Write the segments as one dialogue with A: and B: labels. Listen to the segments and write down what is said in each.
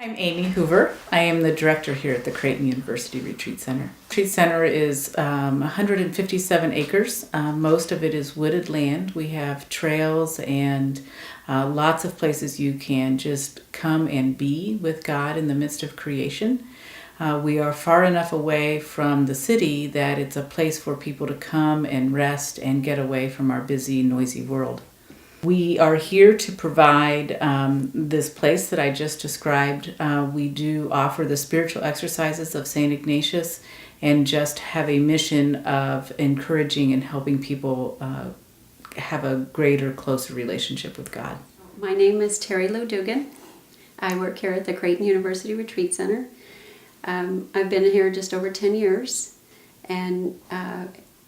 A: I'm Amy Hoover. I am the director here at the Creighton University Retreat Center. Retreat Center is 157 acres. Most of it is wooded land. We have trails and lots of places you can just come and be with God in the midst of creation. We are far enough away from the city that it's a place for people to come and rest and get away from our busy, noisy world. We are here to provide this place that I just described. We do offer the spiritual exercises of St. Ignatius and just have a mission of encouraging and helping people have a greater, closer relationship with God.
B: My name is Terry Lou Dugan. I work here at the Creighton University Retreat Center. I've been here just over 10 years and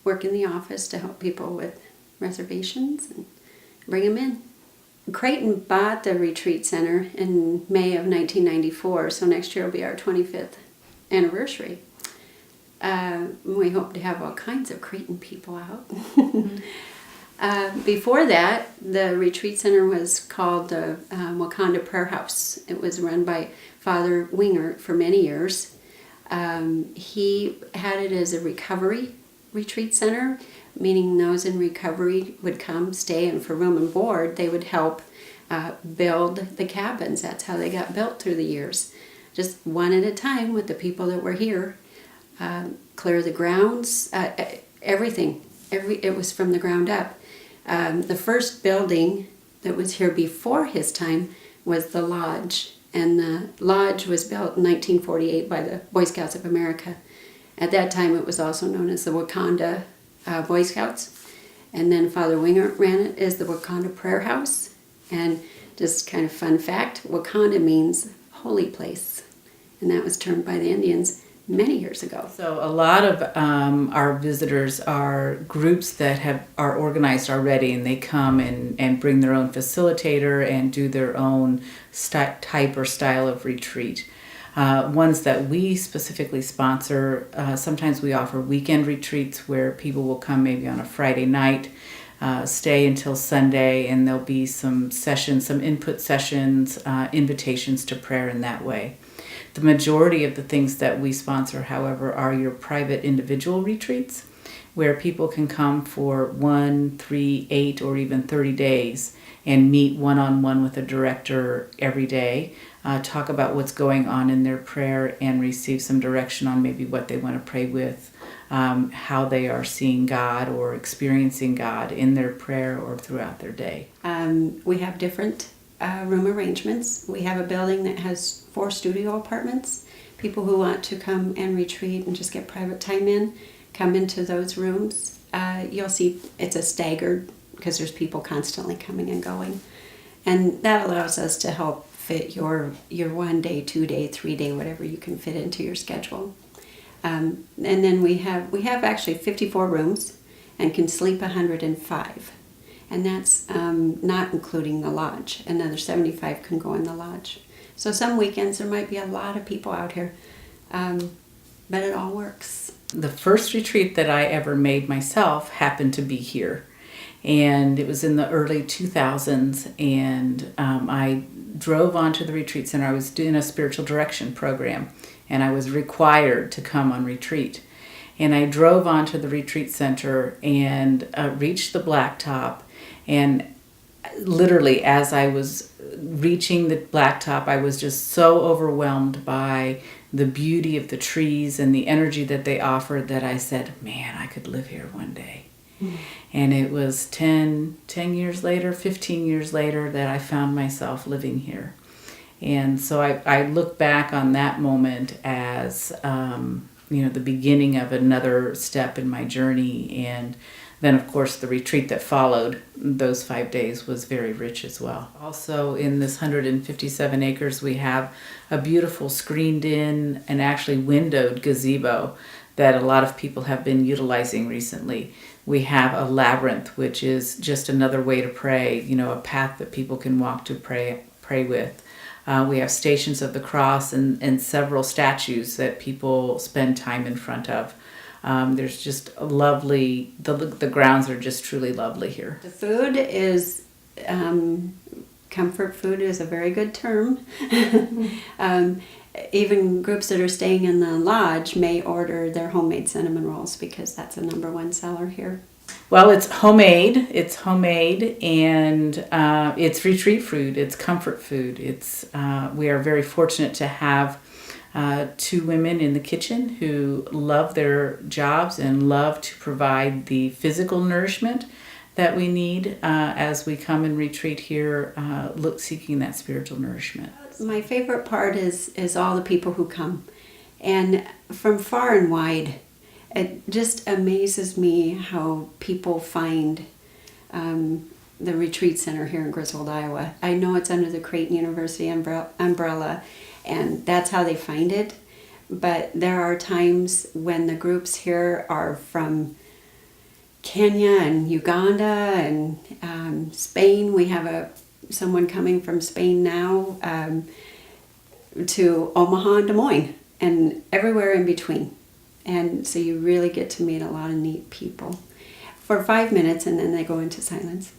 B: work in the office to help people with reservations and bring them in. Creighton bought the retreat center in May of 1994, so next year will be our 25th anniversary. We hope to have all kinds of Creighton people out. Before that, the retreat center was called the Wakanda Prayer House. It was run by Father Wingert for many years. He had it as a recovery retreat center, meaning those in recovery would come, stay, and for room and board, they would help build the cabins. That's how they got built through the years. Just one at a time with the people that were here. Clear the grounds, everything. It was from the ground up. The first building that was here before his time was the lodge. And the lodge was built in 1948 by the Boy Scouts of America. At that time, it was also known as the Wakanda Boy Scouts. And then Father Wingert ran it as the Wakanda Prayer House. And just kind of fun fact, Wakanda means holy place. And that was termed by the Indians many years ago.
A: So a lot of our visitors are groups that are organized already, and they come and bring their own facilitator and do their own type or style of retreat. Ones that we specifically sponsor, sometimes we offer weekend retreats where people will come maybe on a Friday night, stay until Sunday, and there'll be some sessions, some input sessions, invitations to prayer in that way. The majority of the things that we sponsor, however, are your private individual retreats where people can come for 1, 3, 8, or even 30 days and meet one-on-one with a director every day, talk about what's going on in their prayer and receive some direction on maybe what they want to pray with, how they are seeing God or experiencing God in their prayer or throughout their day.
B: We have different room arrangements. We have a building that has 4 studio apartments. People who want to come and retreat and just get private time in, come into those rooms. You'll see it's a staggered because there's people constantly coming and going. And that allows us to help fit your 1 day, 2 day, 3 day, whatever you can fit into your schedule. And then we have actually 54 rooms and can sleep 105. And that's not including the lodge. Another 75 can go in the lodge. So some weekends there might be a lot of people out here, but it all works.
A: The first retreat that I ever made myself happened to be here. And it was in the early 2000s, and I drove onto the retreat center. I was doing a spiritual direction program, and I was required to come on retreat. And I drove onto the retreat center and reached the blacktop. And literally, as I was reaching the blacktop, I was just so overwhelmed by the beauty of the trees and the energy that they offered that I said, man, I could live here one day. Mm. And it was 10 years later, 15 years later that I found myself living here. And so I look back on that moment as, the beginning of another step in my journey. And then, of course, the retreat that followed those 5 days was very rich as well. Also, in this 157 acres, we have a beautiful screened-in and actually windowed gazebo that a lot of people have been utilizing recently. We have a labyrinth, which is just another way to pray, a path that people can walk to pray with. We have Stations of the Cross and several statues that people spend time in front of. There's just a lovely, the grounds are just truly lovely here.
B: The food is comfort food is a very good term. Even groups that are staying in the lodge may order their homemade cinnamon rolls because that's a #1 seller here.
A: Well, it's homemade. And it's retreat food. It's comfort food. We are very fortunate to have 2 women in the kitchen who love their jobs and love to provide the physical nourishment that we need as we come and retreat here, seeking that spiritual nourishment.
B: My favorite part is all the people who come, and from far and wide. It just amazes me how people find the retreat center here in Griswold, Iowa. I know it's under the Creighton University umbrella, and that's how they find it. But there are times when the groups here are from Kenya and Uganda and Spain. We have someone coming from Spain now to Omaha and Des Moines and everywhere in between. And so you really get to meet a lot of neat people for 5 minutes, and then they go into silence.